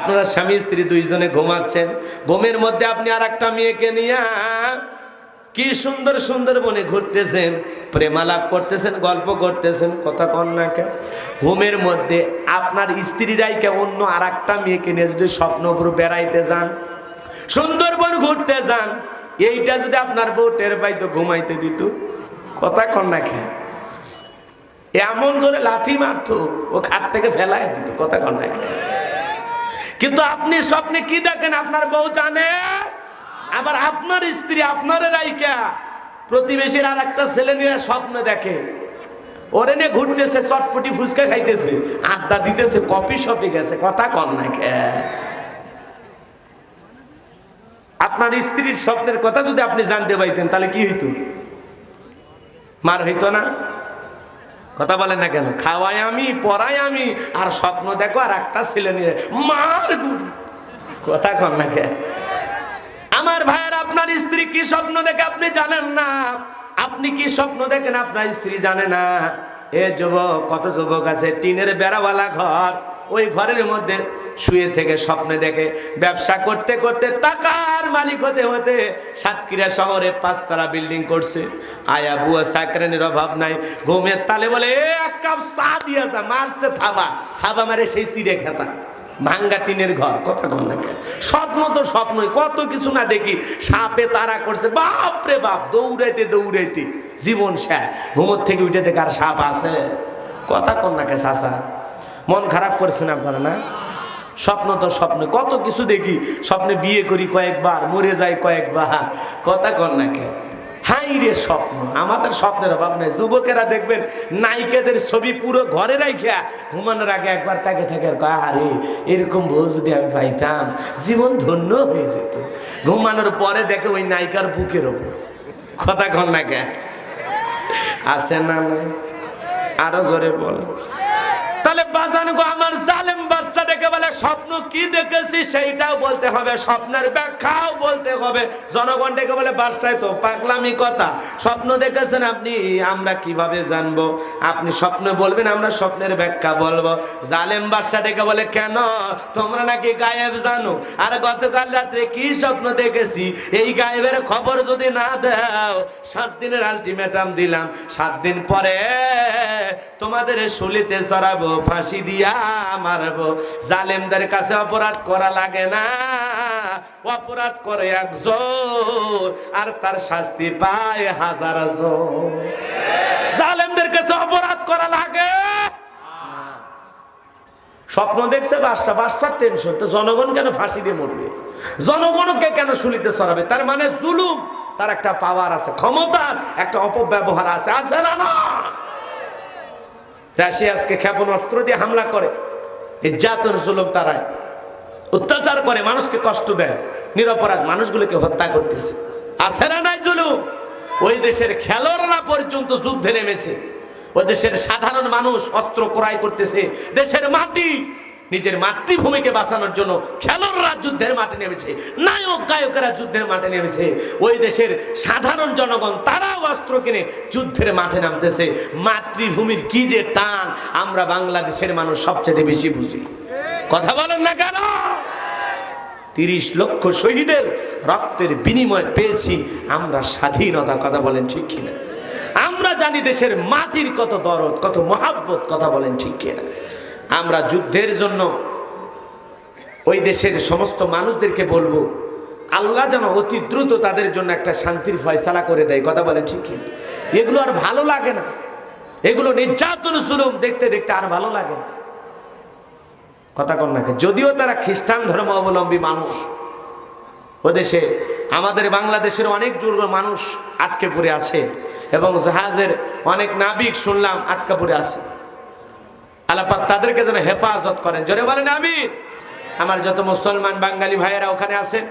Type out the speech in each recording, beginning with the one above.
আপনারা স্বামী স্ত্রী দুইজনে ঘুমাচ্ছেন, ঘুমের মধ্যে আপনি আর একটা মেয়েকে নিয়ে কি সুন্দর সুন্দর বনে ঘুরতেছেন, প্রেমালাপ করতেছেন, গল্প করতেছেন, কথা কন না কে? ঘুমের মধ্যে আপনার স্ত্রীরাই কে অন্য আর একটা মেয়েকে নিয়ে যদি স্বপ্নপুর বেড়াইতে যান, সুন্দরবন ঘুরতে যান, এইটা যদি আপনার বউ টের পাইতো ঘুমাইতে দিত, কথা কন না কে? এমন জোরে লাথি মারতো, ও খাট থেকে ফেলাই দিত, কথা কন না কে? কিন্তু আপনি স্বপ্নে কি দেখেন আপনার বউ জানে, আবার আপনার স্ত্রী আপনার রাইকা প্রতিবেশীর আর একটা ছেলে নিয়ে স্বপ্ন দেখে, ওরে নিয়ে ঘুরতেছে, চটপটি ফুচকা খাইতেছে, আড্ডা দিতেছে, কফি শপে গেছে, কথা কন না কে? আপনার স্ত্রীর স্বপ্নের কথা যদি আপনি জানতে পাইতেন তাহলে কি হইতো? মার হইতো না? কথা বলেন না কেন? খাওয়াই আমি, পড়াই আমি, আর স্বপ্ন দেখো আর একটা ছেলে নিয়ে মার গুরু, কথা কন না কে? আমার ভাইয়ের, আপনার স্ত্রী কি স্বপ্ন দেখে আপনি জানেন না? আপনি কি স্বপ্ন দেখেন আপনার স্ত্রী জানে না? এ যুবক, কত যুবক আছে টিনের বেড়াওয়ালা ঘর, ওই ঘরের মধ্যে শুয়ে থেকে স্বপ্নে দেখে ব্যবসা করতে করতে টাকার মালিক হতে হতে সাতক্ষীরা শহরে 5 তলা বিল্ডিং করছে, আয়া বুয়া চাকরানির অভাব নাই, ঘুমের তালে বলে এক কাপ চা দিয়ে যা, মারছে থাবা, থাবা মারে সেই চিড়ে খেতা, ভাঙ্গা টিনের ঘর, কথা কন না কে? স্বপ্ন তো স্বপ্নই, কত কিছু না দেখি, সাপে তারা করছে, বাপ রে বাপ, দৌড়াইতে দৌড়াইতে জীবন শেষ, ঘুমোর থেকে উঠে দেখে আর সাপ আছে, কথা কন না কে? চাচা মন খারাপ করছেন আপনারা না? স্বপ্ন তো স্বপ্ন, কত কিছু দেখি, স্বপ্নে বিয়ে করি কয়েকবার, মরে যাই কয়েকবার, কথা কন না কে? হাই রে স্বপ্ন, আমাদের স্বপ্নের অভাব নেই। যুবকেরা দেখবেন নায়িকাদের ছবি পুরো ঘরে রাখিয়া ঘুমানোর আগে একবার তাকে থাকে, আরে এরকম বউ যদি আমি পাইতাম জীবন ধন্য হয়ে যেত। ঘুমানোর পরে দেখে ওই নায়িকার বুকের ওপর, কথা কন না কে? আছে না নাই? আরো জোরে বল। তাহলে বাজান গো, আমার জালেম বাচ্চা ডেকে বলে স্বপ্ন কি দেখেছি সেইটাও বলতে হবে, স্বপ্নের ব্যাখ্যাও বলতে হবে। জনগণ ডেকে বলে বাদশায় তো পাগলামি কথা, স্বপ্ন দেখেছেন আপনি, আমরা কিভাবে জানবো? আপনি স্বপ্ন বলবেন, আমরা স্বপ্নের ব্যাখ্যা বলবো। জালেম বাদশা ডেকে বলে কেন, তোমরা নাকি গায়েব জানো? আর গতকাল রাত্রে কি স্বপ্ন দেখেছি, এই গায়েবের খবর যদি না দাও 7 দিনের আলটিমেটাম দিলাম, 7 দিন পরে তোমাদের শুলিতে চড়াবো, ফাঁসি দিয়া মারবো। জালেমদের কাছে অপরাধ করা লাগে না, অপরাধ করে একজন আর তার শাস্তি পায় হাজার জন। জালেমদের কাছে অপরাধ করা লাগে। স্বপ্ন দেখছে বাদশা, বাদশার টেনশন, তো জনগণ কেন ফাঁসি দিয়ে মরবে, জনগণকে কেন শুলিতে চড়াবে? তার মানে জুলুম, তার একটা পাওয়ার আছে, ক্ষমতার একটা অপব্যবহার আছে, আছে না? না, রাশিয়া আজকে ক্ষেপণাস্ত্র দিয়ে হামলা করে, নির্যাতন জুলুম তারায় অত্যাচার করে, মানুষকে কষ্ট দেয়, নিরপরাধ মানুষগুলোকে হত্যা করতেছে, আছে না নাই জুলুম? ওই দেশের খেলোয়াড়রা পর্যন্ত যুদ্ধে নেমেছে, ওই দেশের সাধারণ মানুষ অস্ত্র ক্রয় করতেছে, দেশের মাটি, নিজের মাতৃভূমিকে বাঁচানোর জন্য খেলোয়াড়রা যুদ্ধের মাঠে নেমেছে, নায়ক গায়কেরা যুদ্ধের মাঠে নেমেছে, ওই দেশের সাধারণ জনগণ তারাও অস্ত্র কিনে যুদ্ধের মাঠে নামতেছে। মাতৃভূমির কি যে টান আমরা বাংলাদেশের মানুষ সবচেয়ে বেশি বুঝি, কথা বলেন না কেন? 30 লক্ষ শহীদের রক্তের বিনিময় পেয়েছি আমরা স্বাধীনতা, কথা বলেন ঠিক কিনা? আমরা জানি দেশের মাটির কত দরদ, কত মহাব্বত, কথা বলেন ঠিক কিনা? আমরা যুদ্ধের জন্য ওই দেশের সমস্ত মানুষদেরকে বলবো, আল্লাহ যেন অতি দ্রুত তাদের জন্য একটা শান্তির ফয়সালা করে দেয়, কথা বলেন ঠিক কিনা? এগুলো আর ভালো লাগে না, এগুলো নির্যাতন জুলুম দেখতে দেখতে আর ভালো লাগে না, কথা কন না? যদিও তারা খ্রিস্টান ধর্ম অবলম্বী মানুষ, ও দেশে আমাদের বাংলাদেশের অনেক দুর্গ মানুষ আটকে পড়ে আছে, এবং জাহাজের অনেক নাবিক শুনলাম আটকা পড়ে আছে। আল্লাহ পাক তাদেরকে যেন হেফাজত করেন, জোরে বলেন আমিন। আমার যত মুসলমান বাঙালি ভাইয়েরা ওখানে আছেন,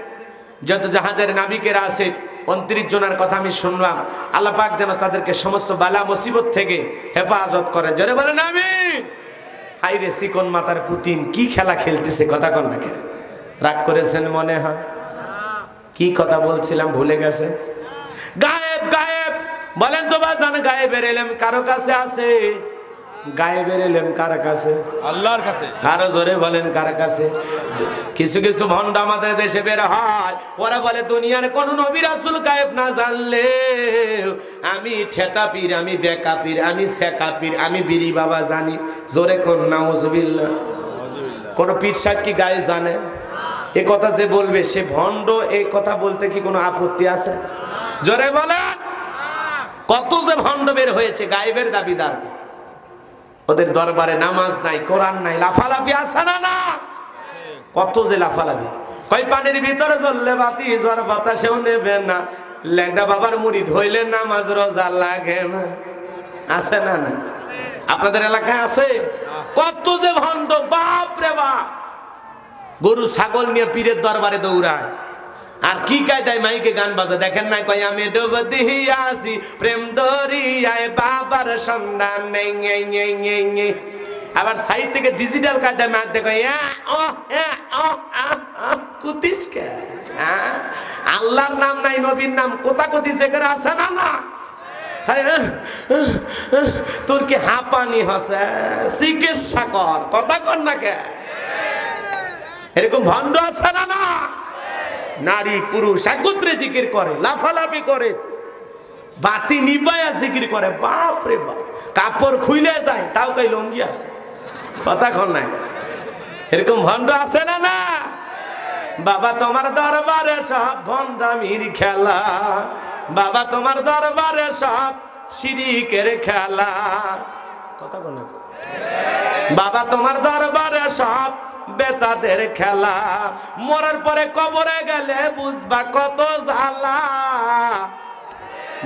যত জাহাজের নাবিকেরা আছে, 29 জনের কথা আমি শুনলাম, আল্লাহ পাক যেন তাদেরকে সমস্ত বালা মুসিবত থেকে হেফাজত করেন, জোরে বলেন আমিন। হাইরে চিকন মাতার পুতিন কি খেলা খেলতেছে, কথা কন না কেন? রাগ করেছেন মনে হয়? কি কথা বলছিলাম ভুলে গেছেন? গায়েব গায়েব বলেন তো বাজান, গায়েবের ইলম কারো কাছে আছে? গায়েবের এলেম কার কাছে? আল্লাহর কাছে। আরো জোরে বলেন কার কাছে? কিছু কিছু ভণ্ড আমাদের দেশে বের হয়, ওরা বলে দুনিয়ার কোন নবী রাসূল গায়েব না জানলে আমি ঠেটা পীর, আমি বেকা পীর, আমি সেকা পীর, আমি বিড়ি বাবা জানি। জোরে কোন নাউজুবিল্লাহ। কোন পীর সাহেব কি গায়েব জানে? এ কথা যে বলবে সে ভণ্ড। এই কথা বলতে কি কোনো আপত্তি আছে? জোরে বলেন। কত যে ভণ্ড বের হয়েছে গায়েবের দাবিদার, ওদের দরবারে নামাজ নাই, কোরআন নাই, লাফালাফি আছে না? না, কত যে লাফালাফি। কই পানির ভিতরে জ্বললে বাতি, জ্বর বাতাসেও নেবে না, ল্যাংড়া বাবার মুরিদ হইলে নামাজ রোজা লাগে না। আছে না? না, আপনাদের এলাকায় আছে? কত যে ভণ্ড, বাপ রে বাপ। গরু ছাগল নিয়ে পীরের দরবারে দৌড়ায়, আর কি কায়দায় মাইকে গান বাজে দেখেন না? কই আমি ডুব দিয়াছি প্রেম দরিয়ায়, বাবার সন্ধান নেই। আবার সাইড থেকে ডিজিটাল কায়দায় মার দেখো, কুতিস কে? আল্লাহর নাম নাই, নবীর নাম কোথাকতি জেকের আছে না? না, তোর কি হাঁপানি হসে? চিকিৎসা কর, কথা কর না কে? এরকম ভণ্ড আছে না? না, নারী পুরুষ একত্রে জিকির করে, লাফালাফি করে, বাতি নিবায়া জিকির করে। বাপ রে বাপ, কাপড় খুইলে যায় তাও কই লঙ্গি আছে, কথা কর না। এরকম ভণ্ড আছে না? না, বাবা তোমার দরবারে সব ভণ্ডামির খেলা, বাবা তোমার দরবারে সব শিরিকের খেলা, কথা কর না। বাবা তোমার দরবারে সব বেতাদের খেলা, মরার পরে কবরে গেলে বুঝবা কত জ্বালা।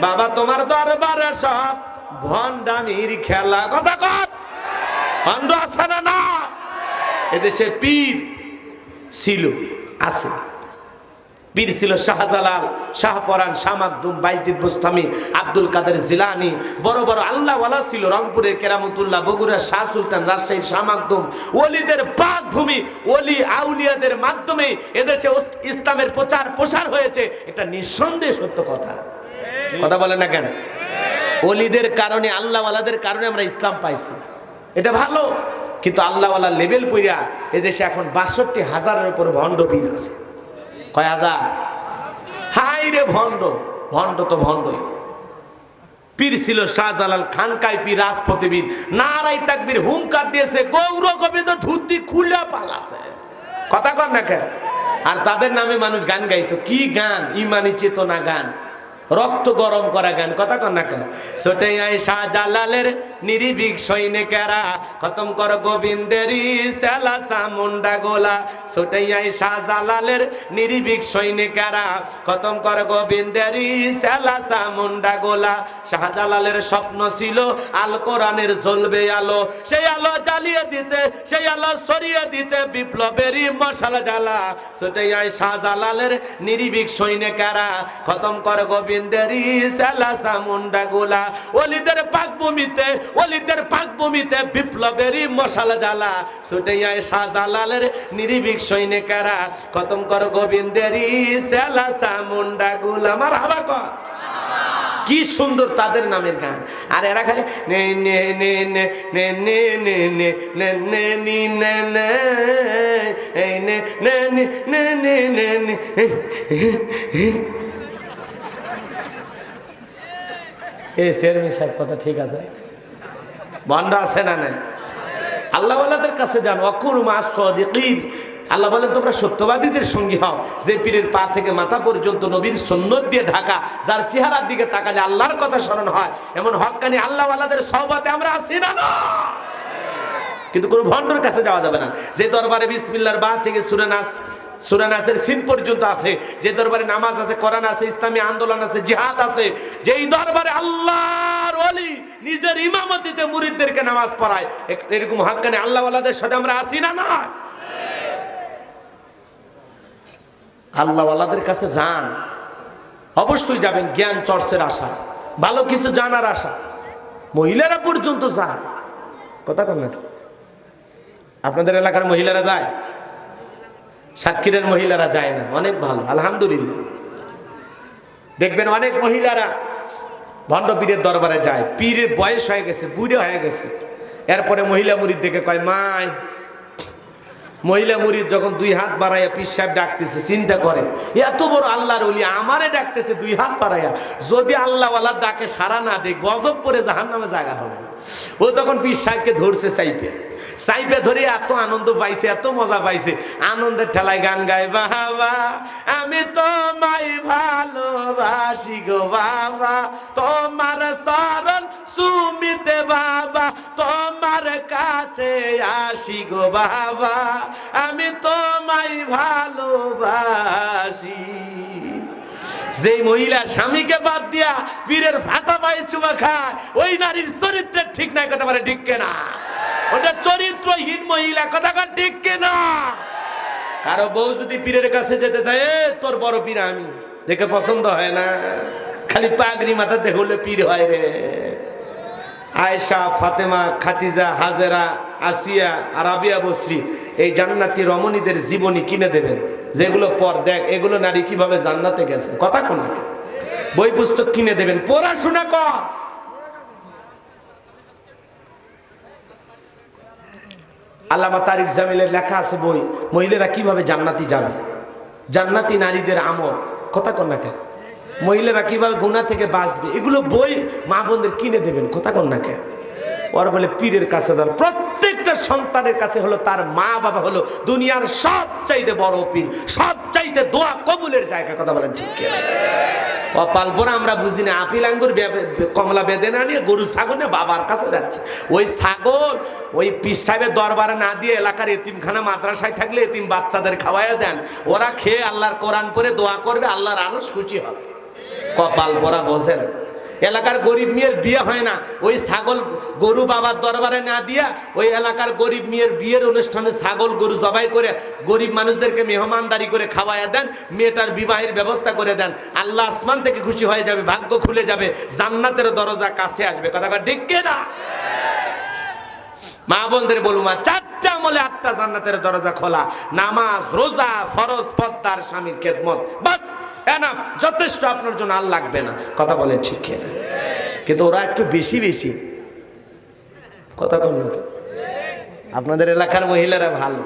বাবা তোমার দরবারে সব ভণ্ডামির খেলা, কথা কর। ভণ্ড আছে না? না, এদেশে পীর ছিল, আছে। পীর ছিল শাহজালাল, শাহপরান, শাহ মাকদুম, বাইজিদ বুস্তামি, আব্দুল কাদের জিলানী। বড় বড় আল্লাহওয়ালা ছিল, রংপুরের কেরামতুল্লাহ, বগুড়ার শাহ সুলতান, রাজশাহীর শাহ মাকদুম। ওলিদের পাক ভূমি, ওলি আউলিয়াদের মাধ্যমে এদেশে ইসলামের প্রচার প্রসার হয়েছে, এটা নিঃসন্দেহ সত্য কথা। কথা বলেন না কেন? ওলিদের কারণে, আল্লাহওয়ালাদের কারণে আমরা ইসলাম পাইছি, এটা ভালো। কিন্তু আল্লাহওয়ালা লেভেল পইরা এদেশে এখন ৬২,০০০-এর উপর ভণ্ড পীর আছে। কয় হাজার? হাই রে ভণ্ড, ভণ্ড তো ভণ্ডই। পীর ছিল শাহজালাল, খানকাই পীর, রাজপতি পীর, নারাই তাকবীর, হুঙ্কার দিয়েছে, গৌর গোবিন্দ ধুতি খুলে পালাছে, কথা কর না কেন? আর তাদের নামে মানুষ গান গাইতো। কি গান? ইমানি চেতনা গান, রক্ত গরম করা গান, কথা কর না কেন? ছোটে আয় শাহজালালের নিরিবিক সৈনিকেরা, খতম কর গোবিন্দেরই সেলা চামুন্ডা গোলা। ছোটে আয় শাহজালালের নিরিবিক সৈনিকেরা, খতম কর গোবিন্দেরই সেলা চামুন্ডা গোলা। শাহজালালের স্বপ্ন ছিল আল কোরআনের জ্বলবে আলো, সেই আলো জ্বালিয়ে দিতে, সেই আলো সরিয়ে দিতে বিপ্লবেরই মশাল জ্বালা। ছোটে আয় শাহজালালের নিরিবিক সৈনিকেরা, খতম কর গোবিন্দেরই সেলা চামুন্ডা গোলা। ওলিদের পাকভূমিতে, ওলিদের পাকভূমিতে বিপ্লবেরই মশাল জ্বালা। ছুটে আয় শাহজালালের নিরিবিক সৈনিকেরা, খতম কর গোবিন্দেরই সেলা চামুন্ডা গোলা। আমার হাবা কর, কি সুন্দর তাদের নামের গান। আর এরা খালি নে নে নে নে নে নে নে নে নে নে নে নে নে এই নে নে নে নে নে নে। এই শেরমি সাহেব কথা ঠিক আছে? ভণ্ড আছে না? নাই। আল্লাহওয়ালাদের কাছে যান, ওয়াকুনু মা'আস সাদিকিন। আল্লাহ বলেন তোমরা সত্যবাদীদের সঙ্গী হও, যে পীরের পা থেকে মাথা পর্যন্ত নবীর সুন্নত দিয়ে ঢাকা, যার চেহারার দিকে তাকালে আল্লাহর কথা স্মরণ হয়, এমন হক্কানি আল্লাহওয়ালাদের সহবতে আমরা আছি না? না, কিন্তু কোনো ভণ্ডের কাছে যাওয়া যাবে না। যে দরবারে বিসমিল্লাহর বা থেকে সূরা নাসের সিন পর্যন্ত আছে, যে দরবারে নামাজ আছে, কোরআন আছে, ইসলামী আন্দোলন আছে, জিহাদ আছে, যেই দরবারে আল্লাহর ওলি নিজের ইমামতিতে মুরিদদেরকে নামাজ পড়ায়, এরকম হক্কানি আল্লাহওয়ালাদের সাথে আমরা আছি না? না, আল্লাহওয়ালাদের কাছে যান, অবশ্যই যাবেন জ্ঞান চর্চার আশা, ভালো কিছু জানার আশা। মহিলারা পর্যন্ত যায়, কথা কন না? আপনাদের এলাকার মহিলারা যায়? সাতক্ষীরের মহিলারা যায় না? অনেক ভালো, আলহামদুলিল্লাহ। দেখবেন অনেক মহিলারা ভণ্ড পীরের দরবারে যায়। পীরের বয়স হয়ে গেছে, বুড়ো হয়ে গেছে, এরপরে মহিলা মুরিদ দেখে কয় মাই, মহিলা মুরিদ যখন 2 হাত বাড়াইয়া পীর সাহেব ডাকতেছে, চিন্তা করে এত বড় আল্লাহর ওলি আমারে ডাকতেছে 2 হাত বাড়াইয়া, যদি আল্লাহওয়ালার ডাকে সাড়া না দেয় গজব পরে জাহান্নামে জায়গা হবে। ও তখন পীর সাহেবকে ধরছে সাইপে ধরে এত আনন্দ পাইছে, এত মজা পাইছে, আনন্দের ঠেলায় গান গায়, বাবা আমি তোমায় ভালোবাসি গো বাবা, তোমার শরণ সুমিতে বাবা, তোমার কাছে আসি গো বাবা, আমি তোমায় ভালোবাসি। যেই মহিলা স্বামীকে বাদ দিয়া পীরের ফাটা পায়ে চুমা খায়, ওই নারীর চরিত্রের ঠিক নাই, কথা বলে ঠিক কিনা? ওটা চরিত্রহীন মহিলা, কথা কন ঠিক কিনা? কারো বউ যদি পীরের কাছে যেতে চায়, তোর বড় পীর আমি, দেখে পছন্দ হয় না, খালি পাগড়ি মাথা দেখলে পীর হয় রে। আয়েশা, ফাতেমা, খাদিজা, হাজেরা, আসিয়া আর রাবিয়া বসরি, এই জান্নাতি রমণীদের জীবনী কিনে দেবেন, যেগুলো পর দেখ এগুলো নারী কিভাবে জান্নাতে গেছে, কথা কোন নাকি? বই পুস্তক কিনে দেবেন, পড়াশোনা কর। আল্লামা তারিক জামিলের লেখা আছে বই, মহিলারা কিভাবে জান্নাতি যাবে, জান্নাতি নারীদের আমল, কথা কোন নাকি? মহিলারা কিভাবে গুনাহ থেকে বাঁচবে, এগুলো বই মা বোনদের কিনে দেবেন, কথা কোন নাকি? ওরা বলে পীরের কাছে যান। প্রত্যেকটা সন্তানের কাছে হলো তার মা বাবা হলো দুনিয়ার সবচাইতে বড় পীর, সবচাইতে দোয়া কবুলের জায়গা, কথা বলেন ঠিক কিনা? অপালপরা আমরা বুঝি না, আপিল আঙ্গুর কমলা বেদে না নিয়ে গরু ছাগল নিয়ে বাবার কাছে যাচ্ছে। ওই ছাগল ওই পীর সাহেবের দরবারে না দিয়ে এলাকার এতিমখানা মাদ্রাসায় থাকলে এতিম বাচ্চাদের খাওয়াইয়া দেন, ওরা খেয়ে আল্লাহর কোরআন পড়ে দোয়া করবে, আল্লাহর আরশ খুশি হবে। কপাল পরা বোঝেন, এলাকার গরিব মেয়ের বিয়ে হয় না, ওই ছাগল গরু বাবার দরবারে না দিয়া ওই এলাকার গরিব মেয়ের বিয়ের অনুষ্ঠানে ছাগল গরু জবাই করে গরিব মানুষদেরকে মেহমানদারি করে খাওয়াইয়া দেন, মেয়েটার বিবাহের ব্যবস্থা করে দেন, আল্লাহ আসমান থেকে খুশি হয়ে যাবে, ভাগ্য খুলে যাবে, জান্নাতের দরজা কাছে আসবে, কথা ঠিক কিনা? মা বোনদের বলুমা, 4টা আমলে 8টা জান্নাতের দরজা খোলা, নামাজ, রোজা, ফরজ, পর্দার, স্বামীর খেদমত, বাস এনাফ, যথেষ্ট, আপনার জন্য আর লাগবে না, কথা বলেন ঠিক কিনা? কিন্তু ওরা একটু বেশি বেশি কথা বল না। আপনাদের এলাকার মহিলারা ভালো।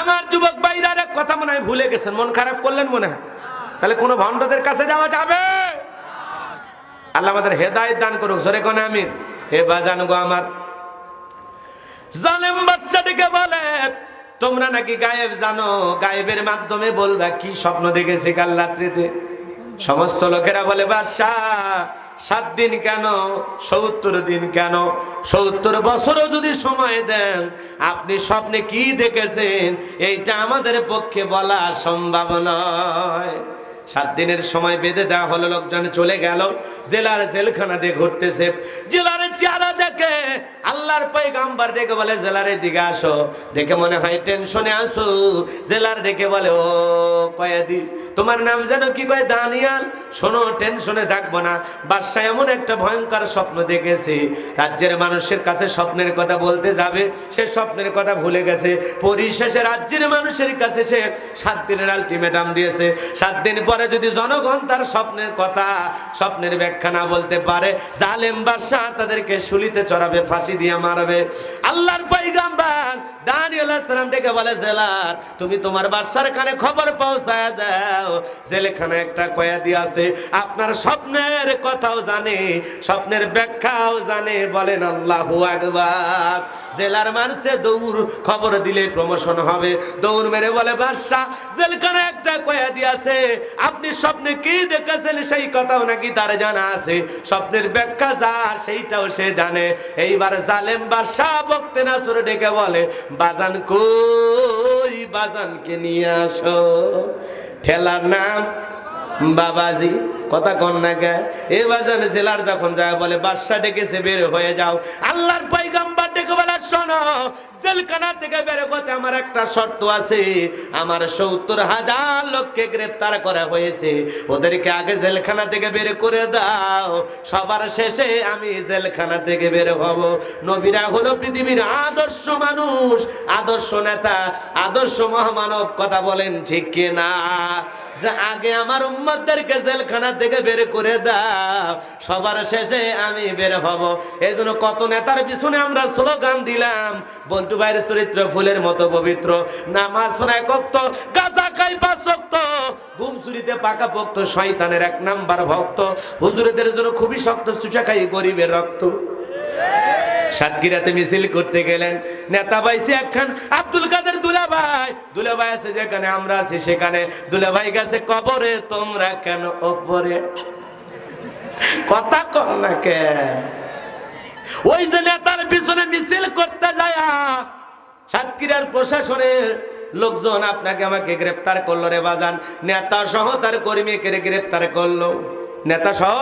আমার যুবক ভাইরা এক কথা মনে হয় ভুলে গেছেন, মন খারাপ করলেন মনে হয়, তাহলে কোনো ভণ্ডদের কাছে যাওয়া যাবে? আল্লাহ আমাদের হেদায়েত দান করুক, জোরে কোন আমিন। হে বাজান গো আমার, জালেম বাচ্চাটিকে বলে তোমরা নাকি গায়েব জানো, গায়েবের মাধ্যমে বলবা কি স্বপ্ন দেখেছি কাল রাত্রিতে। সমস্ত লোকেরা বলে বাদশা 7 দিন কেন, 70 দিন কেন, 70 বছরও যদি সময় দেন, আপনি স্বপ্নে কি দেখেছেন এইটা আমাদের পক্ষে বলা সম্ভব নয়। 7 দিনের সময় বেঁধে দেওয়া হলো, লোকজন চলে গেল, জেলার জেলখানা দিয়ে ঘুরতেছে, জেলার চেহারা দেখে আল্লাহর পয়গাম্বর ডেকে বলে জেলারে দিকে আসো, দেখে মনে হয় টেনশনে আসো, জেলার ডেকে বলে ও কয়েদি তোমার নাম যেন কি? কয় দানিয়াল। শোনো, টেনশনে থাকবো না, বাদশা এমন একটা ভয়ঙ্কর স্বপ্ন দেখেছে, রাজ্যের মানুষের কাছে স্বপ্নের কথা বলতে যাবে, সে স্বপ্নের কথা ভুলে গেছে, পরিশেষে রাজ্যের মানুষের কাছে সে 7 দিনের আলটিমেটাম দিয়েছে। 7 দিন পরে যদি জনগণ তার স্বপ্নের কথা, স্বপ্নের ব্যাখ্যা না বলতে পারে, জালেম বাদশা তাদেরকে শুলিতে চড়াবে, ফাঁসি দিয়ে মারবে। আল্লাহর পয়গাম্বর দানিয়েল আলাইহিস সালাম ডেকে বলে জেলার তুমি তোমার বাদশার কানে খবর পৌঁছায় দাও, জেলখানায় একটা কয়েদি আছে, আপনার স্বপ্নের কথাও জানে, স্বপ্নের ব্যাখ্যাও জানে, বলেন আল্লাহু আকবার। জেলার মানুষে দৌড়, খবর দিলে প্রমোশন হবে, দৌড় মেরে বলে বাদশা জেলখানায় একটা কয়েদি আছে, আপনি স্বপ্নে কি দেখেছেন সেই কথাও নাকি তার জানা আছে, স্বপ্নের ব্যাখ্যা যা সেইটাও সে জানে। এইবার জালেম বাদশা বক্তে নাসুর ডেকে বলে বাজান কই, বাজানকে নিয়ে আসো। ঠেলার নাম বাবাজি, কথা কন না গে। এ বাজান জেলার যখন যায় বলে বাদশা ডেকেছে বের হয়ে যাও। আল্লাহর পয়গাম্বর ডেকে বলে শোনো, জেলখানা থেকে বের করতে আমার একটা শর্ত আছে, আমার 70,000 লোককে গ্রেফতার করা হয়েছে, ওদেরকে আগে জেলখানা থেকে বের করে দাও, সবার শেষে আমি জেলখানা থেকে বের হব। নবীরা হলো পৃথিবীর আদর্শ মানুষ, আদর্শ নেতা, আদর্শ মহামানব, কথা বলেন ঠিক কিনা? যে আগে আমার উম্মতদেরকে জেলখানা থেকে বের করে দাও, সবার শেষে আমি বের হব। এই জন্য কত নেতার পিছনে আমরা স্লোগান দিলাম, বল্টু ভাইয়ের চরিত্র ফুলের মতো পবিত্র, নামাজ পড়ায় ওয়াক্ত, গাঁজা খাই 5 ওয়াক্ত, ঘুম চুরিতে পাকা পোক্ত, শয়তানের 1 নাম্বার ভক্ত, হুজুরদের জন্য খুবই শক্ত, চুষা খাই গরিবের রক্ত। সাতক্ষীরাতে মিছিল করতে গেলেন, নেতা পাইছে একখান আব্দুল কাদের দুলাভাই আছে যেখানে, আমরা আছি সেখানে। দুলাভাই গেছে কবরে, তোমরা কেন ওপরে? কথা কম না কে? ওই যে নেতার পিছনে মিছিল করতে যায়, সাতক্ষীরার প্রশাসনের লোকজন আপনাকে আমাকে গ্রেফতার করলো রে বাজান। নেতা সহ তার কর্মীকে গ্রেফতার করলো, নেতা সহ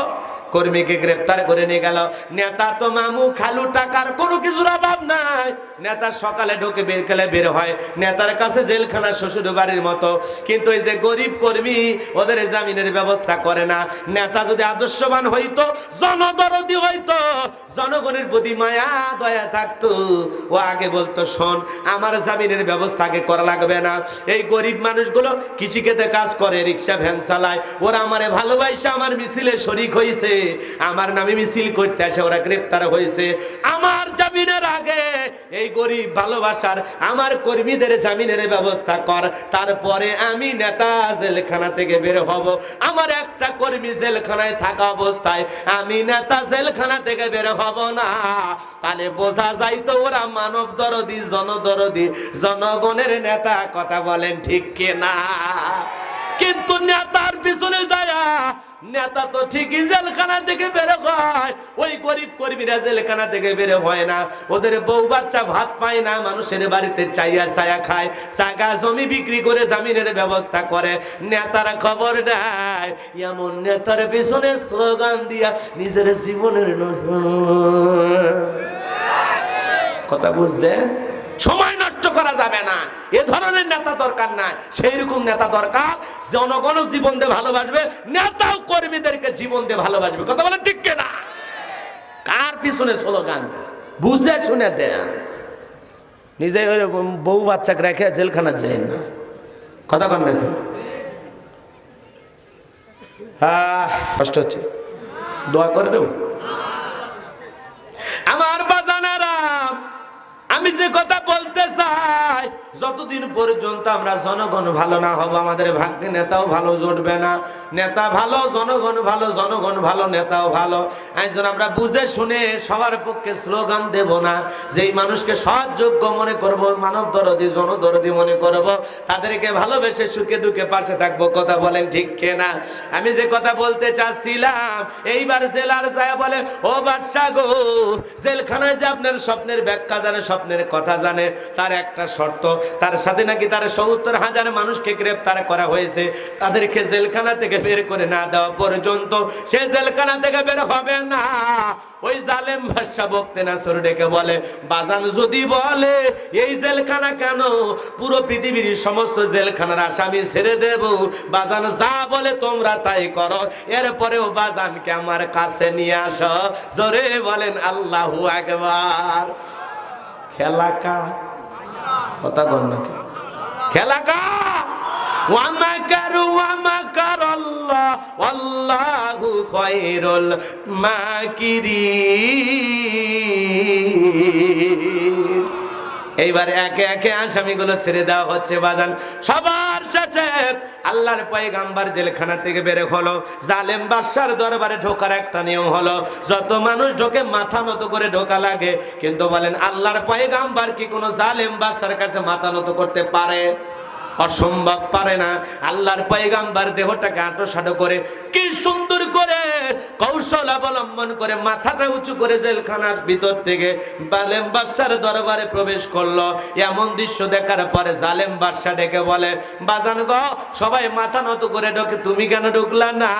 কর্মীকে গ্রেফতার করে নিয়ে গেল। নেতা তো মামু খালু টাকার কোনো কিছুর অভাব নাই, নেতা সকালে ঢোকে বেরকালে বের হয়, নেতার কাছে জেলখানা শ্বশুর বাড়ির মতো। কিন্তু এই যে গরিব কর্মী, ওদের জামিনের ব্যবস্থা করে না। নেতা যদি আদর্শবান হইতো, জনদরদি হইতো, জনগণের প্রতি মায়া দয়া থাকতো, ও আগে বলতো শোন আমার জামিনের ব্যবস্থা আগে করা লাগবে না। এই গরিব মানুষগুলো কৃষিক্ষেতে কাজ করে, রিক্সা ভ্যান চালায়, ওরা আমারে ভালোবাসে, আমার মিছিলে শরিক হয়েছে, আমার নামে মিছিল করতে আসে, ওরা গ্রেফতার হয়েছে। আমার জামিনের আগে এই গরিব ভালোবাসার আমার কর্মীদের জামিনের ব্যবস্থা কর, তারপরে আমি নেতা জেলখানা থেকে বের হব। আমার একটা কর্মী জেলখানায় থাকা অবস্থায় আমি নেতা জেলখানা থেকে বের হব না, তাহলে বোঝা যায় তো ওরা মানব দরদি, জনদরদি, জনগণের নেতা। কথা বলেন ঠিক কিনা? কিন্তু নেতার পিছনে যায়, নেতা তো ঠিকই জেলখানা থেকে বের হয়, ওই গরিব কর্মীরা জেলখানা থেকে বের হয় না, ওদের বউ বাচ্চা ভাত পায় না, মানুষের বাড়িতে চাইয়া ছায়া খায়, জায়গা জমি বিক্রি করে জামিনের ব্যবস্থা করে। নেতারা খবর দেয়, এমন নেতার পিছনে স্লোগান দিয়া নিজের জীবনের কথা বুঝতে সময় নষ্ট করা যাবে না। এ ধরনের নেতা দরকার না, সেই রকম নেতা দরকার জনগণ জীবন দিয়ে ভালোবাসবে, নেতাও কর্মীদেরকে জীবন দিয়ে ভালোবাসবে। কথা বলেন ঠিক কিনা? কার পিছনে স্লোগান দেন, বুঝে শুনে দেন, নিজে বউ বাচ্চাকে রেখে জেলখানা যায় না। কথা কন রেখে কষ্ট হচ্ছে, দোয়া করে দেব। আমার বাজানেরা, আমি যে কথা বলতে চাই, যতদিন পর্যন্ত আমরা জনগণ ভালো না হব, আমাদের ভাগ্যে নেতাও ভালো জুটবে না। নেতা ভালো, জনগণ ভালো, জনগণ ভালো, নেতাও ভালো। একজন আমরা বুঝে শুনে সবার পক্ষে স্লোগান দেব না, যেই মানুষকে সৎযোগ্য মনে করব, মানব দরদি, জনদরদি মনে করব, তাদেরকে ভালোবেসে সুখে দুঃখে পাশে থাকবো। কথা বলেন ঠিক কিনা? আমি যে কথা বলতে চাচ্ছিলাম, এইবার জেলার যায় বলে, ও বাদশা গো, জেলখানায় যে আপনার স্বপ্নের ব্যাখ্যা জানে, স্বপ্নের কথা জানে, তার একটা শর্ত, তার সাথে নাকি তার ৭০,০০০ মানুষকে গ্রেফতার করা হয়েছে, তাদেরকে জেলখানা থেকে বের করে না দেওয়া পর্যন্ত সে জেলখানা থেকে বের হবে না। ওই জালেম বাদশা বকতে নাসর ডেকে বলে, বাজান যদি বলে এই জেলখানা কেন, পুরো পৃথিবীর সমস্ত জেলখানার আসামি ছেড়ে দেব। বাজান যা বলে তোমরা তাই করো, এরপরেও বাজানকে আমার কাছে নিয়ে আসো। জোরে বলেন আল্লাহু আকবার। খেলা কার? কথা বল না, খেলা কার? ওয়ামাকারু ওয়ামাকারাল্লাহ ওয়াল্লাহু খায়রুল মাকিরিন। এইবার একে একে আসামিগুলো ছেড়ে দেওয়া হচ্ছে বাজান। সবার শেষে আল্লাহর পয়গাম্বার জেলখানা থেকে বের হলো। জালেম বাদশার দরবারে ঢোকার একটা নিয়ম হলো, যত মানুষ ঢোকে মাথা নত করে ঢোকা লাগে। কিন্তু বলেন আল্লাহর পয়গাম্বার কি কোনো জালেম বাদশার কাছে মাথা নত করতে পারে? অসম্ভব, পারে না। আল্লাহর পয়গাম্বার দেহটাকে আঁটো করে কি সুন্দর করে কৌশল অবলম্বন করে মাথাটা উঁচু করে জেলখানার ভিতর থেকে জালেম বাদশার দরবারে প্রবেশ করলো। এমন দৃশ্য দেখার পরে জালেম বাদশা ডেকে বলে, বাজান গো, সবাই মাথা নত করে ঢোকে, তুমি কেন ঢুকলা না?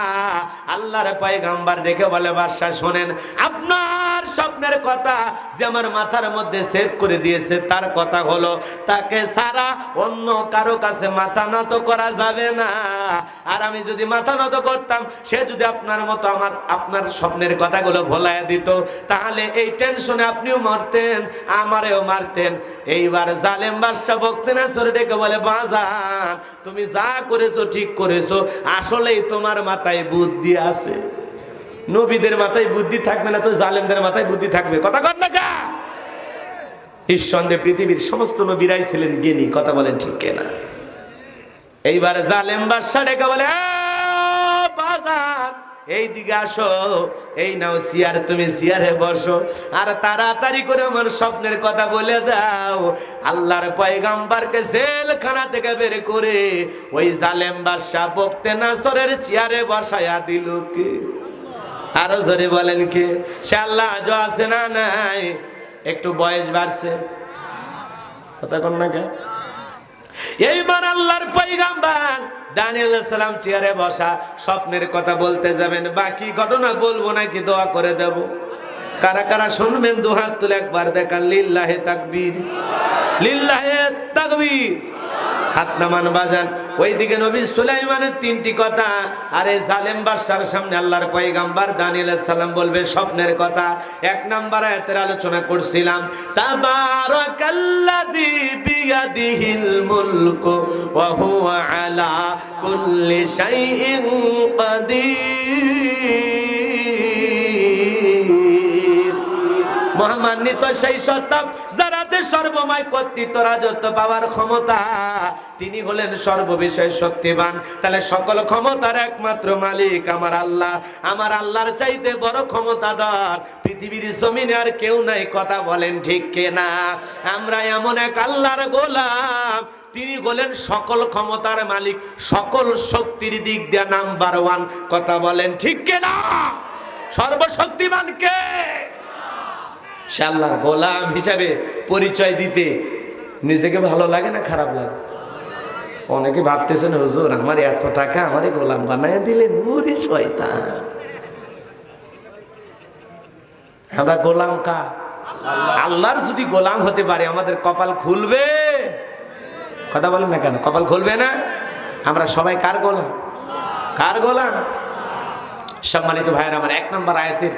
আল্লাহর পয়গাম্বার ডেকে বলে, বাদশা শোনেন, আপনার স্বপ্নের কথা যে আমার মাথার মধ্যে সেভ করে দিয়েছে, তার কথা হলো তাকে সারা অন্য কারো কাছে মাথা নত করা যাবে না। আর আমি যদি মাথা নত করতাম, সে যদি আপনার মতো আপনার স্বপ্নের কথাগুলো ভোলায় দিত, তাহলে এই টেনশনে আপনিও মরতেন, আমারেও মারতেন। এইবার জালেম বাদশা বখতিয়ার ডেকে বলে, বাজান তুমি যা করেছো ঠিক করেছো, আসলেই তোমার মাথায় বুদ্ধি আছে। নবীদের মাথায় বুদ্ধি থাকবে না তো জালেমদের মাথায় বুদ্ধি থাকবে? কথা কর না কা? নিঃসন্দেহে পৃথিবীর সমস্ত নবীরাই ছিলেন জ্ঞানী। কথা বলেন ঠিক কিনা? এইবার জালেম বাদশা ডেকে বলে, বাজার এইদিকে আসো, এই নাও চেয়ার, তুমি চেয়ারে বসো, আর তাড়াতাড়ি করে আমার স্বপ্নের কথা বলে দাও। আল্লাহর পয়গাম্বরকে জেলখানা থেকে বের করে ওই জালেম বাদশা বখতিয়ার চেয়ারে বসায়া দিল কে? আরো জোরে বলেন কে? সে আল্লাহ আজও আছে না নাই? একটু বয়স বাড়ছে, কথা কন না কে? এইবার আল্লাহর পয়গাম্বর দানিয়েল আলাইহিস সালাম চেয়ারে বসা, স্বপ্নের কথা বলতে যাবেন। বাকি ঘটনা বলবো নাকি দোয়া করে দেব? কারা কারা শুনবেন দুহাত তুলে একবার দেখান। লিল্লাহে তাকবীর, লিল্লাহে তাকবীর। হাত নামান বাজান। ওইদিকে নবী সুলাইমানের 3টি কথা, আর এই জালেম বাদশার সামনে আল্লাহর পয়গাম্বর দানিয়েল আলাইহিস সালাম বলবে স্বপ্নের কথা। 1 নম্বর আয়াতের আলোচনা করছিলাম, তাবারাকাল্লাযী বিয়াদিহিল মুলকু ওয়া হুয়া আলা কুল্লি শাইইন কাদির। মহামান্বিত সেই সত্তা যারাতে সর্বময় কর্তৃত্ব রাজত্ব পাওয়ার ক্ষমতা, তিনি হলেন সর্ববিষয়ে শক্তিমান। তাহলে সকল ক্ষমতার একমাত্র মালিক আমার আল্লাহ। আমার আল্লাহর চাইতে বড় ক্ষমতাধর পৃথিবীর জমিনে আর কেউ নাই। কথা বলেন ঠিক কিনা? আমরা এমন এক আল্লাহর গোলাম, তিনি হলেন সকল ক্ষমতার মালিক, সকল শক্তির দিক দিয়ে নাম্বার 1। কথা বলেন ঠিক কিনা? সর্বশক্তিমান কে? সে আল্লাহর গোলাম হিসাবে পরিচয় দিতে নিজেকে ভালো লাগে না খারাপ লাগে? অনেকে ভাবতেছেন, হুজুর আমার এত টাকা, আমারে গোলাম বানায় দিলেন। ওরে শয়তান, আমরা গোলাম কা? আল্লাহর যদি গোলাম হতে পারে আমাদের কপাল খুলবে? কথা বলেন না কেন? কপাল খুলবে না? আমরা সবাই কার গোলাম? কার গোলাম? সম্মানিত ভাইয়েরা আমার, 1 নম্বর আয়াতের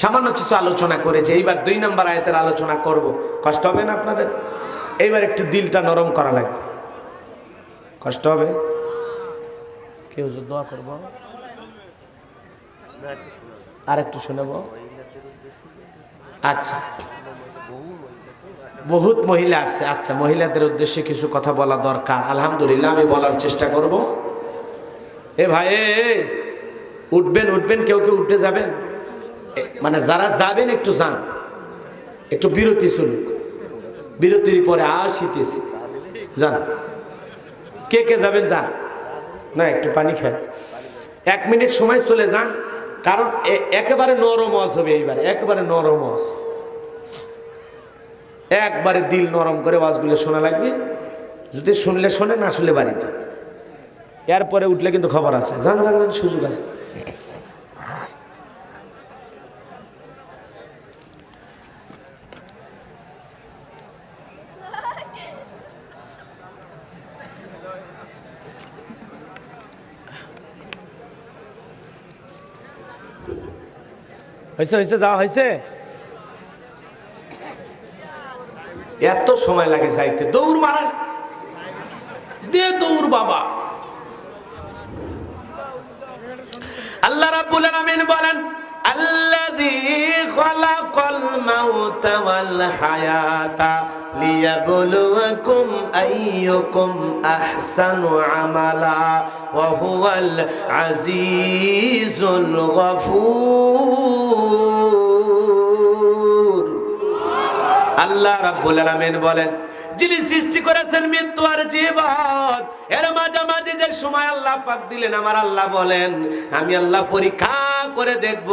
সামান্য কিছু আলোচনা করেছে। এইবার 2 নম্বর আয়াতের আলোচনা করব। কষ্ট হবে না আপনাদের? এইবার একটু দিলটা নরম করা লাগবে। কষ্ট হবে? কেউ দোয়া করব, আর একটু শুনব। আচ্ছা, বহুত মহিলা আসছে। আচ্ছা, মহিলাদের উদ্দেশ্যে কিছু কথা বলা দরকার। আলহামদুলিল্লাহ, আমি বলার চেষ্টা করব। এ ভাই, উঠবেন উঠবেন, কেউ কেউ উঠে যাবেন। মানে যারা যাবেন একটু যান, একটু বিরতি চলুক, বিরতির পরে আসিতেছি। যান, কে কে যাবেন যান, না একটু পানি খান, 1 মিনিট সময় চলে যান। কারণ একেবারে নরম ওয়াজ হবে এইবার, একেবারে নরম ওয়াজ, একবারে দিল নরম করে ওয়াজগুলো শোনা লাগবে। যদি শুনলে শোনে, না শুনলে বাড়ি যান। এরপরে উঠলে কিন্তু খবর আছে। যান যান যান, সুযোগ আছে। হয়েছে হয়েছে, যাওয়া হয়েছে। এত সময় লাগে যাইতে? দৌড় মারেন, দে দৌড় বাবা। আল্লাহ রাব্বুল আলামিন বলেন, আল্লাযী খালাকাল মাউতা ওয়াল হায়াতা লিয়াবলুয়াকুম আইয়ুকুম আহসানু আমালা ওয়া হুয়াল আজিজুল গফুর। আল্লাহ রাব্বুল আলামিন বলেন, যিনি সৃষ্টি করেছেন মৃত্যু আর জীবন, এর মাঝামাঝি যে সময় আল্লাহ পাক দিলেন, আমার আল্লাহ বলেন আমি আল্লাহ পরীক্ষা করে দেখব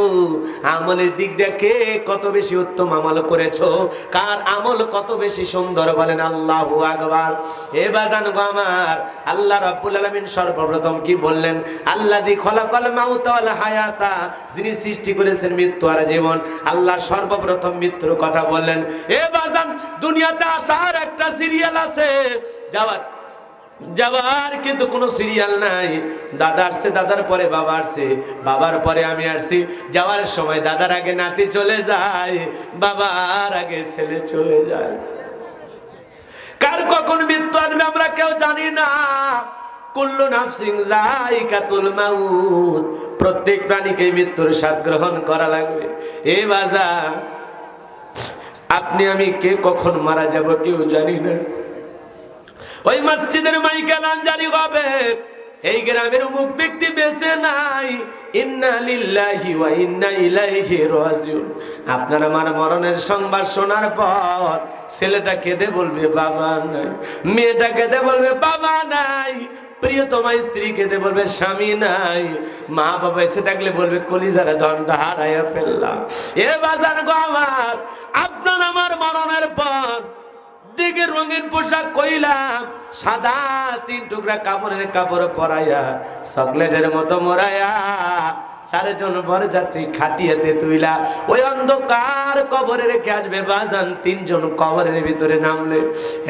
আমলের দিক দেখে কত বেশি উত্তম আমল করেছো, কার আমল কত বেশি সুন্দর, বলেন আল্লাহু আকবার। এ বাজান গো আমার, আল্লাহ রাব্বুল আলামিন সর্বপ্রথম কি বললেন? আল্লাযী খলাকাল মাউতা ওয়াল হায়াতা, যিনি সৃষ্টি করেছেন মৃত্যু আর জীবন। আল্লাহ সর্বপ্রথম মৃত্যুর কথা বললেন। এ বাজান, দুনিয়াতে আসার একটা সিরিয়াল আছে, যাওয়ার কিন্তু কোনো সিরিয়াল নাই। দাদা আসছে, দাদার পরে বাবা আসছে, বাবার পরে আমি আসছি। যাওয়ার সময় দাদার আগে নাতি চলে যায়, বাবার আগে ছেলে চলে যায়। কার কখন মৃত্যু আসবে আমরা কেউ জানি না। কুল্লু নাফসিন যায়িকাতুল মাউত, প্রত্যেক প্রাণীকে মৃত্যুর স্বাদ গ্রহণ করা লাগবে। এ বাজার, আপনি আমি কে কখন মারা যাব কেউ জানি না। ওই মসজিদের মাইকে গান জারি হবে, এই গ্রামের অমুক ব্যক্তি বেঁচে নাই, ইন্না লিল্লাহি ওয়া ইন্না ইলাইহি রাজিউন। আপনার আমার মরণের সংবাদ শোনার পর ছেলেটা কেঁদে বলবে বাবা নাই, মেয়েটা কেঁদে বলবে বাবা নাই, প্রিয়তমা স্ত্রী কেঁদে বলবে স্বামী নাই, মা বাবা এসে থাকলে বলবে কলিজার ধনটা হারাইয়া ফেললাম। এ বাজার গো আমার, আপনার আমার মরণের পর দিকে রঙিন পোশাক কইলাম, সাদা 3 টুকরা কাপড়ের কাপড় পরাইয়া, চকলেটের মতো মরাইয়া, 4 জন বরযাত্রী খাটিয়াতে তুইলা ওই অন্ধকার কবরে রেখে আসবে বাজান। 3 জন কবরের ভিতরে নামলে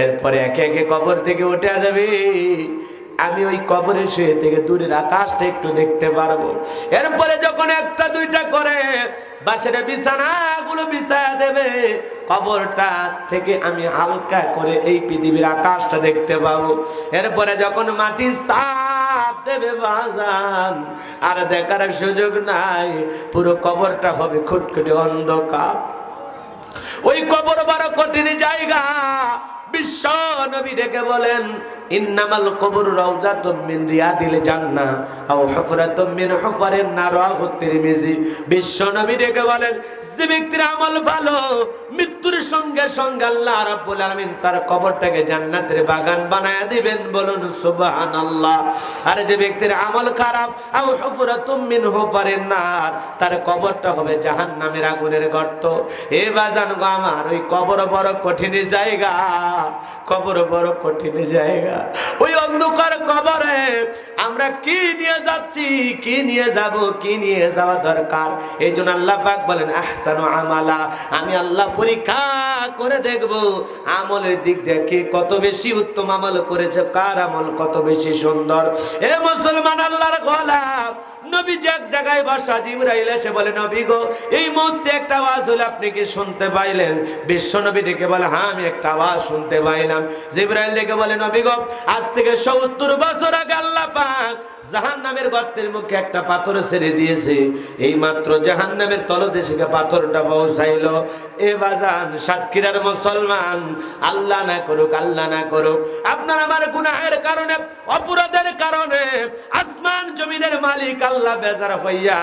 এরপরে একে একে কবর থেকে উঠে আসবে। আমি ওই কবরের শুয়ে থেকে দূরের আকাশটা একটু দেখতে পারবো। এরপরে যখন 1টা 2টা করে বাসের বিছানাগুলো বিছায়া দেবে, কবরটা থেকে আমি হালকা করে এই পৃথিবীর আকাশটা দেখতে পাবো। এরপরে যখন মাটি চাপ দেবে বাজান, আর দেখার সুযোগ নাই, পুরো কবরটা হবে খুটখুটে অন্ধকার। ওই কবর বড় কঠিন জায়গা। বিশ্ব নবী ডেকে বলেন, ইন্নামাল কবরু রাউযাতুম মিন রিয়াদিল জান্নাহ আও হুফরাতুম মিন হুফারিন নার, রাওয়াহু তিরমিজি। বিশ্ব নবী ডেকে বলেন, যে ব্যক্তির আমল ভালো, মৃত্যুর সঙ্গে সঙ্গে আল্লাহ রাব্বুল আলামিন তার কবরটাকে জান্নাতের বাগান বানায়া দিবেন, বলুন সুবহানাল্লাহ। আর যে ব্যক্তির আমল খারাপ, আও হুফরাতুম মিন হুফারিন নার, তার কবরটা হবে জাহান্নামের আগুনের গর্ত। এ বাজান গো আমার, ওই কবর বড় কঠিন জায়গা, কবর বড় কঠিন জায়গা। ওই অন্ধকার কবরে আমরা কি নিয়ে যাচ্ছি, কি নিয়ে যাব, কি নিয়ে যাওয়া দরকার। এই জন্য আল্লাহ পাক বলেন আহসানু আমালা, আমি আল্লাহ পরীক্ষা করে দেখব আমলের দিক দেখে কত বেশি উত্তম আমল করেছে, কার আমল কত বেশি সুন্দর। এ মুসলমান আল্লাহর গোলাম, নবী যে এক জায়গায় বসা, জিবরাইল এসে বলে, নবী গো, এই মুহূর্তে একটা আওয়াজ হলো, আপনি কি শুনতে পাইলেন? বিশ্ব নবী ডেকে বলে, হ্যাঁ আমি একটা আওয়াজ শুনতে পাইলাম। জিবরাইল ডেকে বলে, নবী গো, আজ থেকে 70 বছর আগে আল্লাহ পাক জাহান্নামের গর্তের মুখে একটা পাথর ছেড়ে দিয়েছে, এই মাত্র জাহান্নামের তলদেশে পাথরটা পৌঁছাইলো। এ বাজান সাতক্ষীরার মুসলমান, আল্লাহ না করুক, আল্লাহ না করুক, আপনার আমার গুনাহের কারণে, অপরাধের কারণে আসমান জমিনের মালিক আল্লাহ বেজার হইয়া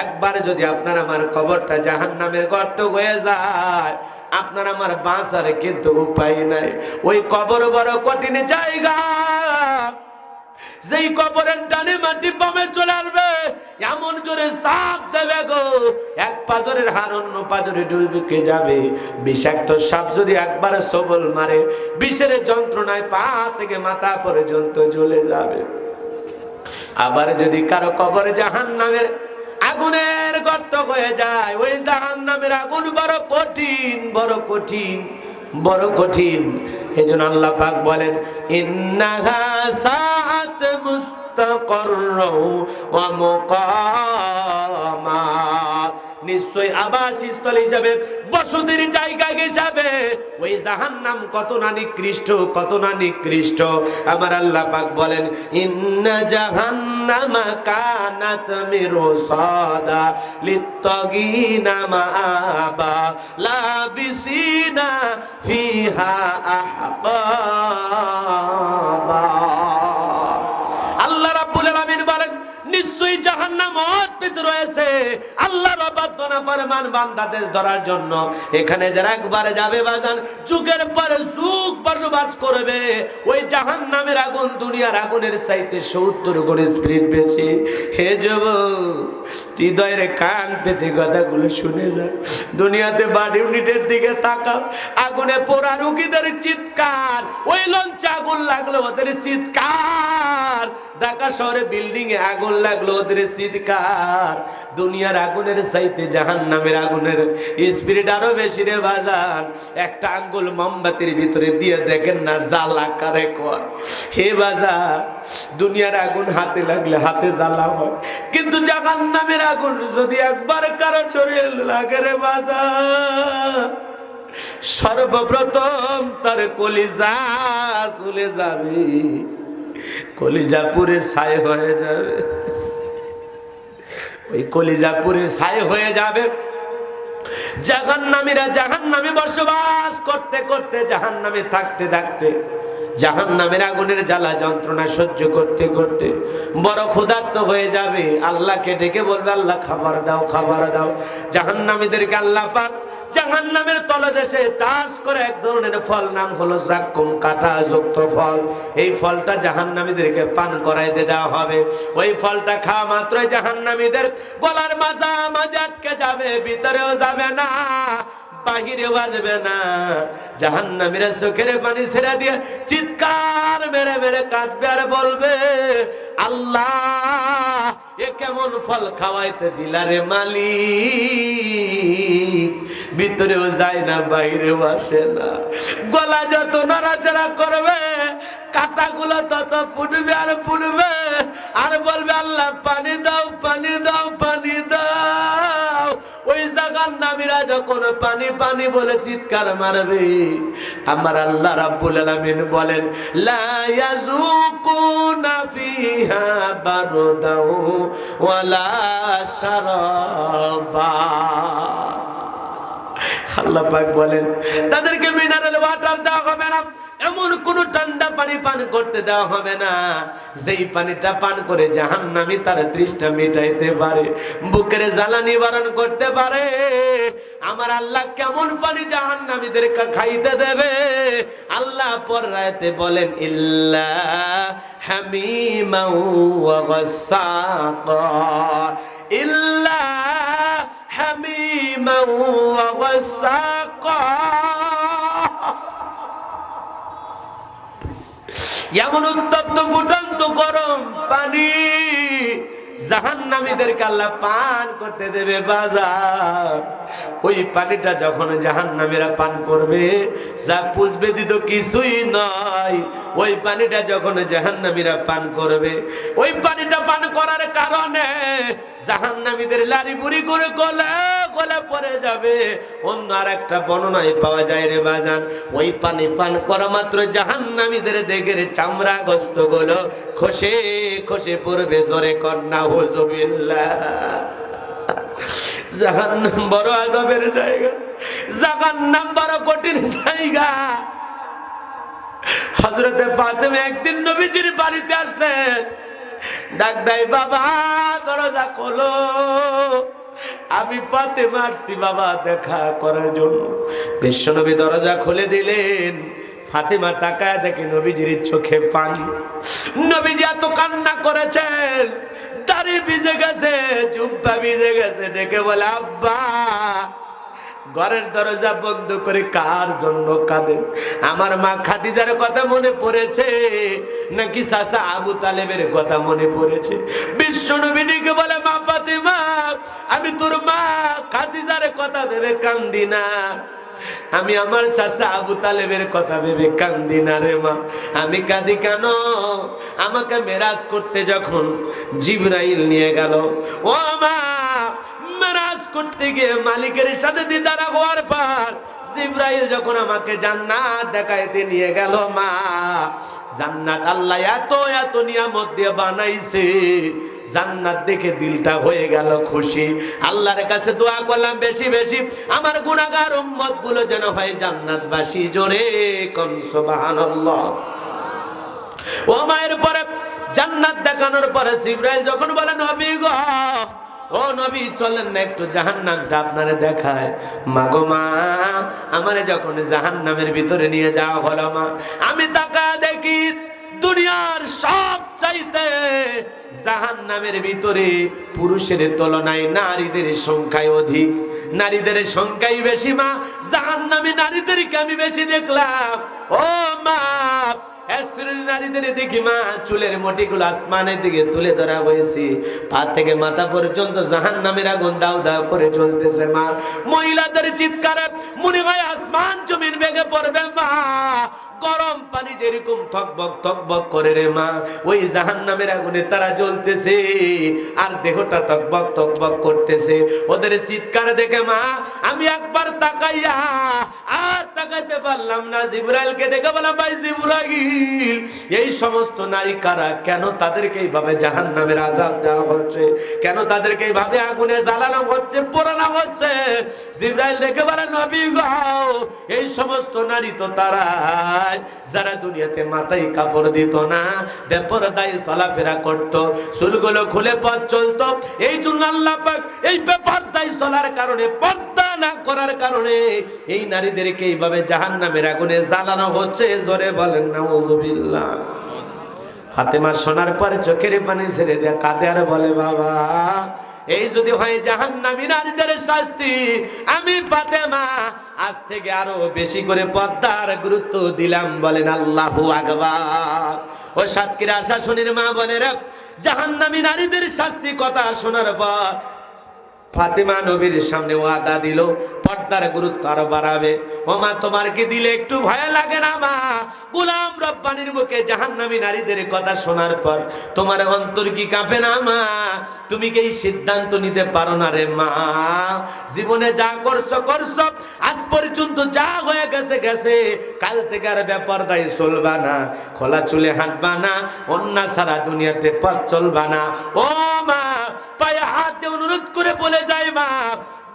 একবার যদি আপনার আমার কবরটা জাহান্নামের গর্ত হয়ে যায়, আপনার আমার বাঁচার কিন্তু উপায় নাই। ওই কবর বড় কঠিন জায়গা, যেই কবরের ডানে মাটি বামে চলে আসবে, এমন জোরে সাপ দেবে গো, এক পাজরের হাড় অন্য পাজরে ঢুকে যাবে। বিষাক্ত সাপ যদি একবার সবল মারে, বিষের যন্ত্রণায় পা থেকে মাথা পর্যন্ত জ্বলে যাবে। আবার যদি কারো কবরে জাহান্নামের আগুনের গর্ত হয়ে যায়, ওই জাহান্নামের আগুন বড় কঠিন, বড় কঠিন, বড় কঠিন। এজন্য আল্লাহ পাক বলেন, ইন্নাহা সাআত মুস্তাকাররা ওয়া মুকামা, নিশ্চয় আবাসস্থল হিসাবে, বসতির জায়গা হিসাবে ওই জাহান্নাম কত না নিকৃষ্ট, কত না নিকৃষ্ট। আমার আল্লাহ পাক বলেন, ইন্না জাহান্নামা কানাত মিরসাদা লিত্তাগিনা মাআবা লাবিসিনা ফিহা আহকাবা। আল্লাহ রাব্বুল আলামিন বলেন, নিশ্চয়ই জাহান্নাম উপস্থিত রয়েছে আল্লাহর অবাধ্যনা ফরমান বান্দাদের ধরার জন্য। এখানে যারা একবারে যাবে বাজান, যুগের পরে যুগ বসবাস করবে, ওই জাহান্নামের আগুন দুনিয়ার আগুনের চাইতে 70 গুণ স্পিড বেশি। হে যুবক, হৃদয়ের কান পেতে কথাগুলো শুনে যা। দুনিয়াতে বাড়ি ইউনিটের দিকে তাকাও, আগুনে পোড়া রুগীদের চিৎকার, ওই লঞ্চে আগুন লাগলো ওদের চিৎকার, ঢাকা শহরে বিল্ডিং এ আগুন লাগলো ওদের চিৎকার। দুনিয়ার আগুনের চাইতে জাহান্নামের আগুনের স্পিরিট আরো বেশি রে বাজান। একটা আঙ্গুল মোমবাতির ভিতরে দিয়ে দেখেন না জ্বালা কারে কয়। হে বাজান, দুনিয়ার আগুন হাতে লাগলে হাতে জ্বালা হয়, কিন্তু জাহান্নামের আগুন যদি একবার কারো শরীরে লাগে রে বাজান, সর্বপ্রথম তার কলিজা চলে যাবে, কলিজা পুরে ছাই হয়ে যাবে, ওই কলিজা পুরে ছাই হয়ে যাবে। জাহান্নামীরা জাহান্নামে বসবাস করতে করতে, জাহান্নামে থাকতে থাকতে, জাহান্নামের আগুনের জ্বালা যন্ত্রণা সহ্য করতে করতে বড় ক্ষুধার্ত হয়ে যাবে। আল্লাহকে ডেকে বলবে, আল্লাহ খাবার দাও, খাবার দাও। জাহান্নামীদেরকে আল্লাহ পাক জাহান্নামের তলদেশে চাষ করে এক ধরনের ফল, নাম হলো জাক্কুম, কাঁটা যুক্ত ফল। এই ফলটা জাহান্নামীদেরকে পান করাইতে দেওয়া হবে। ওই ফলটা খাওয়া মাত্রই জাহান্নামীদের গলার মাজা মাঝে আটকে যাবে, ভিতরেও যাবে না, বাহিরে বাজবে না। জাহান্নামীরা চোখের পানি ছেড়ে দিয়ে চিৎকার মেরে মেরে কাঁদবে আর বলবে, আল্লাহ এ কেমন ফল খাওয়াইতে দিলা রে মালিক, ভিতরেও যায় না, বাইরেও আসে না। গলা যত নড়াচড়া করবে, কাঁটাগুলো তত ফুটবে আর ফুটবে, আর বলবে, আল্লাহ পানি দাও, পানি দাও, পানি দাও। ওই জাহান্নামীরা যখন পানি পানি বলে চিৎকার মারবে, আমার আল্লাহ রাব্বুল আলামিন বলেন, লা ইয়াযুকুনা ফিহা বারদাও ওয়ালা শারাবা। আল্লাহ পাক বলেন, তাদেরকে মিনারেল ওয়াটার দেওয়া হবে না, এমন কোন ঠান্ডা পানি পান করতে দেওয়া হবে না যেই পানিটা পান করে জাহান্নামী তার তৃষ্ণা মিটাইতে পারে, বুকের জ্বালা নিবারণ করতে পারে। আমার আল্লাহ কেমন পানি জাহান্নামীদেরকে খাইতে দেবে? আল্লাহ পরায়াতে বলেন, ইল্লা হামিমা ওয়া গাসসাকা, ইল্লা হামিমা ওয়া গাসসাকা। এমন উত্তপ্ত ফুটন্ত গরম পানি জাহান্নামীদেরকে আল্লাহ পান করতে দেবে বাজার। ওই পানিটা যখন জাহান্নামীরা পান করবে, যা পুষবে দিত কিছুই নয়। ওই পানিটা যখন জাহান্নামীরা পান করবে, ওই পানিটা পান করার কারণে জাহান্নামীদের লারি বুড়ি করে গলে গলে পড়ে যাবে। অন্য আর একটা বর্ণনায় পাওয়া যায় রে বাজান, ওই পানি পান করা মাত্র জাহান্নামীদের দেহের চামড়া গোস্ত গুলো খসে খসে পড়বে। জোরে কন্যা হুজুবিল্লাহ। জাহান্নাম বড় আযাবের জায়গা, জাহান্নাম বড় কঠিন জায়গা। হযরতে ফাতেমা একদিন নবীজির বাড়িতে আসলেন, ডাক দেয়, বাবা দরজা খোলো, আমি ফাতেমা আসছি বাবা দেখা করার জন্য। বিশ্বনবী দরজা খুলে দিলেন। ফাতেমা তাকায় দেখে নবীজির চোখে পানি। নবীজি এত কান্না করেছেন, দাড়ি ভিজে গেছে, জুব্বা ভিজে গেছে। ডেকে বলে, আব্বা ঘরের দরজা বন্ধ করে কার জন্য কাঁদেন? আমার মা খাদিজার কথা মনে পড়েছে নাকি চাচা আবু তালেবের কথা মনে পড়েছে? বিশ্বনবী ডেকে বলে, মা ফাতেমা, আমি তোর মা খাদিজার কথা ভেবে কান্দি না, আমি আমার চাচা আবু তালেবের কথা ভেবে কান্দি না রে মা। আমি কাঁদি কেন? আমাকে মেরাজ করতে যখন জিবরাইল নিয়ে গেল, ও মা, মেরাজ করতে গিয়ে মালিকের সাথে দিদার হওয়ার পর জিবরাইল যখন আমাকে জান্নাত দেখাইতে নিয়ে গেল, মা, জান্নাত আল্লাহ এত এত নিয়ামত দিয়ে বানাইছে, জান্নাত দেখে দিলটা হয়ে গেল খুশি। আল্লাহর কাছে দোয়া করলাম বেশি বেশি আমার গুনাহগার উম্মত গুলো যেন হয় জান্নাতবাসী। জোরে কোন সুবহানাল্লাহ। ও মায়ের পরে জান্নাত দেখানোর পরে জিবরাইল যখন বলেন, নবী গো ও নবী চলেন না একটু জাহান্নামটা আপনারে দেখায়। মা গো মা, আমারে যখন জাহান্নামের ভিতরে নিয়ে যাওয়া হলো মা, আমি তাকায় দেখি দুনিয়ার সব চাইতে জাহান্নামের ভিতরে পুরুষের তুলনায় নারীদের সংখ্যায় অধিক, নারীদের সংখ্যাই বেশি মা। জাহান্নামে নারীদেরকে আমি বেশি দেখলাম। ও মা, এক শ্রেণীর নারীদের দেখি মা চুলের মুঠিগুলো আসমানের দিকে তুলে ধরা হয়েছে, পা থেকে মাথা পর্যন্ত জাহান্নামের আগুন দাও দাও করে জ্বলতেছে মা। মহিলাদের চিৎকারে মনে হয় আসমান জমিন ভেঙে পড়বে মা। গরম পানি যেরকম থকবক থকবক করে রে মা, ওই জাহান্নামের আগুনে তারা জ্বলতেছে আর দেহটা থকবক থকবক করতেছে। ওদের চিৎকার দেখে মা আমি একবার তাকাইয়া আর তাকাইতে পারলাম না। জিবরাইলকে দেখে বললাম, ভাই জিবরাইল, এই সমস্ত নারী কারা? কেন তাদেরকে এইভাবে জাহান্নামের আযাব দেওয়া হচ্ছে? কেন তাদেরকে এইভাবে আগুনে জ্বালানো হচ্ছে, পোড়ানো হচ্ছে? জিবরাইল দেখে বলে, নবী গো, এই সমস্ত নারী তো তারা যারা দুনিয়াতে মাথায় কাপড় দিত না, বেপরদায় চলাফেরা করত, চুলগুলো খুলে পথ চলতো। এই জন্য আল্লাহ পাক এই বেপরদায় চলার কারণে, পর্দা না করার কারণে এই নারীদেরকে এইভাবে জাহান্নামের আগুনে জ্বালানো হচ্ছে। জোরে বলেন নাউযুবিল্লাহ। ফাতেমা শোনার পর চোখের পানি ছেড়ে দেয়া কাঁদে আর বলে, বাবা, এই যদি হয় জাহান্নামী নারীদের শাস্তি, আমি ফাতেমা আজ থেকে আরো বেশি করে পর্দার গুরুত্ব দিলাম। বলেন আল্লাহু আকবার। ও সাতক্ষীরা আশা শোনেন মা বোনেরা, জাহান্নামী নারীদের শাস্তি কথা শোনার পর ফাতেমা নবীর সামনে ওয়াদা দিল পর্দার গুরুত্ব আরো বাড়াবে। ও মা, তোমার কি দিলে একটু ভয় লাগে না মা? গোলাম রব্বানির মুখে জাহান্নামী নারীদের কথা শোনার পর তোমার অন্তর কি কাঁপে না মা? তুমি কি এই সিদ্ধান্ত নিতে পারো না রে মা? জীবনে যা করছো করছো, আজ পর্যন্ত যা হয়ে গেছে গেছে, কাল থেকে আর বেপরদায় চলবা না, খোলা চুলে হাঁটবা না, অন্যা সারা দুনিয়াতে পথ চলবা না। ও মা, পায়ে হাত দিয়ে অনুরোধ করে বলে যায় মা,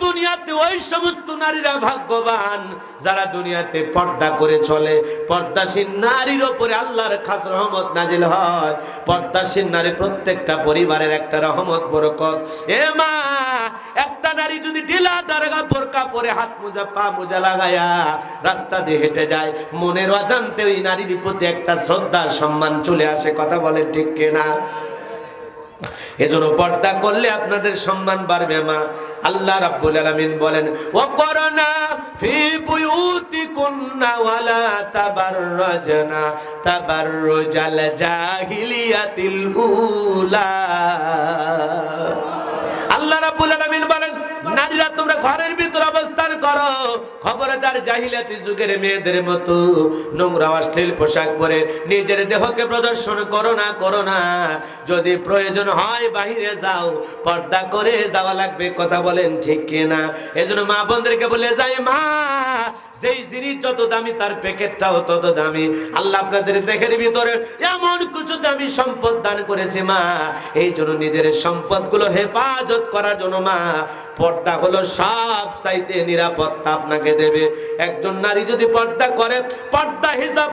দুনিয়াতে ওই সমস্ত নারীরা ভাগ্যবান যারা দুনিয়াতে পর্দা করে চলে। পর্দাশীল নারীর উপরে আল্লাহর খাস রহমত নাজিল হয়। পর্দাশীল নারী প্রত্যেকটা পরিবারের একটা রহমত বরকত। এ মা, একটা নারী যদি ঢিলা দারগা বোরকা পরে হাত মোজা পা মোজা লাগায়া রাস্তা দিয়ে হেঁটে যায়, মনের অজান্তে ওই নারীর প্রতি একটা শ্রদ্ধা সম্মান চলে আসে। কথা বলেন ঠিক কিনা? এজন্য পর্দা করলে আপনাদের সম্মান বাড়বে মা। আল্লাহ রাব্বুল আলামিন বলেন, ওয়াকরনা ফি বুয়ুতিকুন্না ওয়ালা তাবাররাজনা তাবাররুজাল জাহিলিয়াতিল উলা। আল্লাহ রাব্বুল আলামিন বলেন, নারীরা তোমরা ঘরের ভিতর অবস্থান করো, খবরদার জাহিলিয়াতি যুগের মেয়েদের মতো নোংরা অশ্লীল পোশাক পরে নিজের দেহকে প্রদর্শন করো না, করো না। যদি প্রয়োজন হয় বাহিরে যাও, পর্দা করে যাওয়া লাগবে। কথা বলেন ঠিক কিনা? এজন্য মা বোনদেরকে বলে যাই, মা, যেই জিনিস যত দামি তার প্যাকেটটাও তত দামি। আল্লাহ আপনাদের দেহের ভিতরে এমন কিছু দামি সম্পদ দান করেছে মা, এই জন্য নিজের সম্পদগুলো হেফাজত করার জন্য মা পর্দা হলো সব চাইতে নিরাপত্তা আপনাকে দেবে। একজন নারী যদি পর্দা করে, পর্দা হিজাব